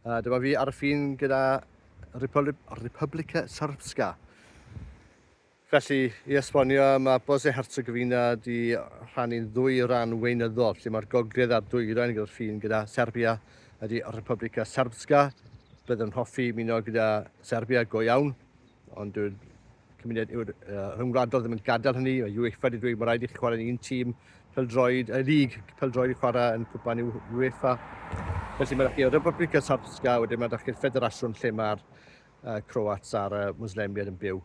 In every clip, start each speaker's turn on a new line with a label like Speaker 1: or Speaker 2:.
Speaker 1: Dyma fi ar y ffin gyda Republika Srpska. Felly, i esbonio, mae Bosnia Herzegovina di rhannu'n ddwy ran weinyddol, lle mae'r gogledd a'r dwyrain gyda'r ffin gyda Serbia ydy Republika Srpska. Byddai'n hoffi ymuno gyda Serbia go iawn, ond dyw'r cymuned rhyngwladol ddim yn gadael hynny. Mae UEFA wedi dweud mae rhaid i chi chwarae yn un tîm pêl-droed, lig pêl-droed i chwarae yn cwpan UEFA. Felly mae chi o Republika Srpska, wedyn mae chi'r ffederasiwn lle mae'r Croats a'r Muslemiad yn byw.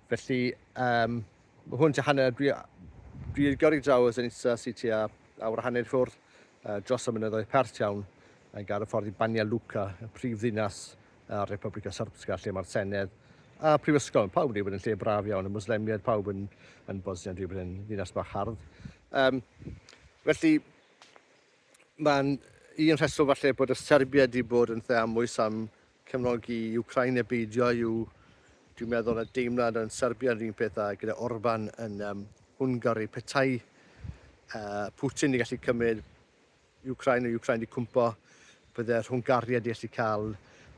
Speaker 1: Felly, mae hwn tua hanner, dwi'n gyrru draw o Zenica sy'n tua awr a hanner ffwrdd dros y mynyddoedd pert iawn ar y ffordd i Banja Luka, y brifddinas Republika Srpska, lle mae'r Senedd a prifysgol. Pawb wedi bod yn lle braf iawn, y Muslemiad, pawb yn Bosnia wedi bod yn ddinas bach hardd. Felly, mae'n un rheswm falle bod y Serbia wedi bod yn lle amwys am cefnogi Ukraine neu beidio yw, dwi'n meddwl, y deimlad yn Serbia yn un peth gyda Orban yn Hwngari. Petai Putin wedi gallu cymryd Ukraine wedi cwmpo, byddai'r Hwngariad wedi gallu cael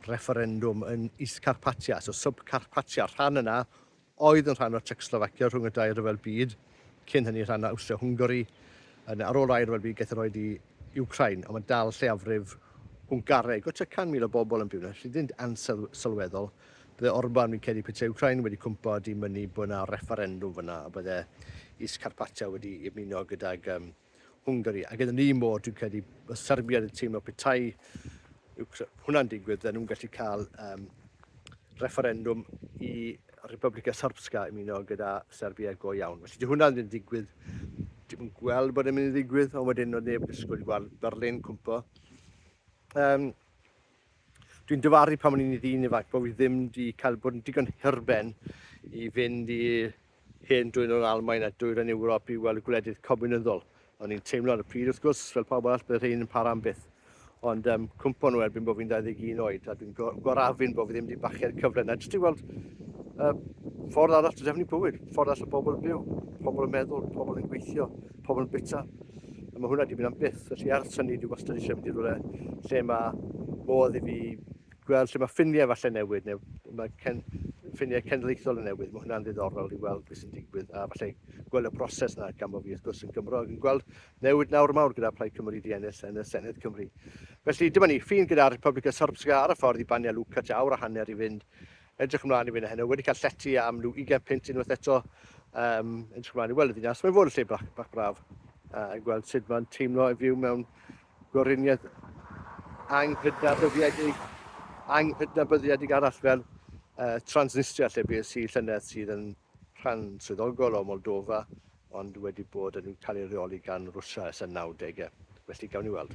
Speaker 1: referendwm yn Is-Carpatia, so Sub-Carpatia. Rhan yna oedd yn rhan o Czechoslovacia rhwng y dau ryfel byd, cyn hynny rhan o Austria-Hwngari. Ar ôl ai'r ryfel byd gaeth roed i Ukraine, ond mae dal lleiafrif Hwngariaid. O 100,000 o bobl yn byw yna, felly ddim ansylweddol. Bydde Orban fi'n credu petai Ukraine wedi cwmpo di mynnu bod yna referendwm fyna, a bydde Is-Carpatia wedi ymuno gydag Hwngari. Ac yn un modd, dwi'n credu, y Serbia yn teimlo petai hwnna'n digwydd, dyn nhw'n gallu cael referendwm i Republika Srpska ymuno gyda Serbia go iawn. Felly, di hwnna'n mynd digwydd, dwi'n gweld bod yn mynd i ddigwydd, ond wedyn oedd neb ysgwyl gweld Berlin cwmpo. Dwi'n dyfaru pan o'n i'n ddyn ifanc bod fi ddim wedi cael bod yn digon hirben i fynd i hen dwyrain Almaen a dwyrain Ewrop i weld y gwledydd comuniddol. O'n i'n teimlo ar y pryd wrth gwrs, fel pawb arall, bydd rhain yn para am byth. Ond cwmpo nhw erbyn bod fi'n 21 oed, a dwi'n gorafin bod fi ddim wedi bachu'r cyfle yna. Jyst i weld ffordd arall o defnydd bywyd, ffordd arall o bobl yn byw, pobl yn meddwl, pobl yn gweithio, pobl yn bita. A mae hwnna wedi mynd am byth. Felly ers hynny, dwi wastad eisiau mynd i rhywle lle mae modd i fi gweld lle mae ffiniau falle newid, neu mae ffiniau cenedlaethol yn newid. Mae hwnna'n ddiddorol i weld beth sy'n digwydd, a falle gweld y broses yna gan bod fi wrth gwrs yn Gymro. Yn gweld newid nawr mawr gyda Plaid Cymru di ennill yn y Senedd Cymru. Felly dyma ni, ffin gyda Republika Srpska ar y ffordd i Banja Luka, tua awr a hanner i fynd. Edrych ymlaen i fynd heno. Wedi cael llety am rhyw 20 punt unwaith eto. Edrych ymlaen i weld y ddinas. Mae'n fod yn lle bach braf. A gweld sut mae'n teimlo i fyw mewn gweriniaeth anghydnabyddedig arall fel Transnistria, lle bues i llynedd sydd yn rhan swyddogol o Moldova, ond wedi bod yn cael ei rheoli gan Rwsia ers y 90au. Felly gawn ni weld.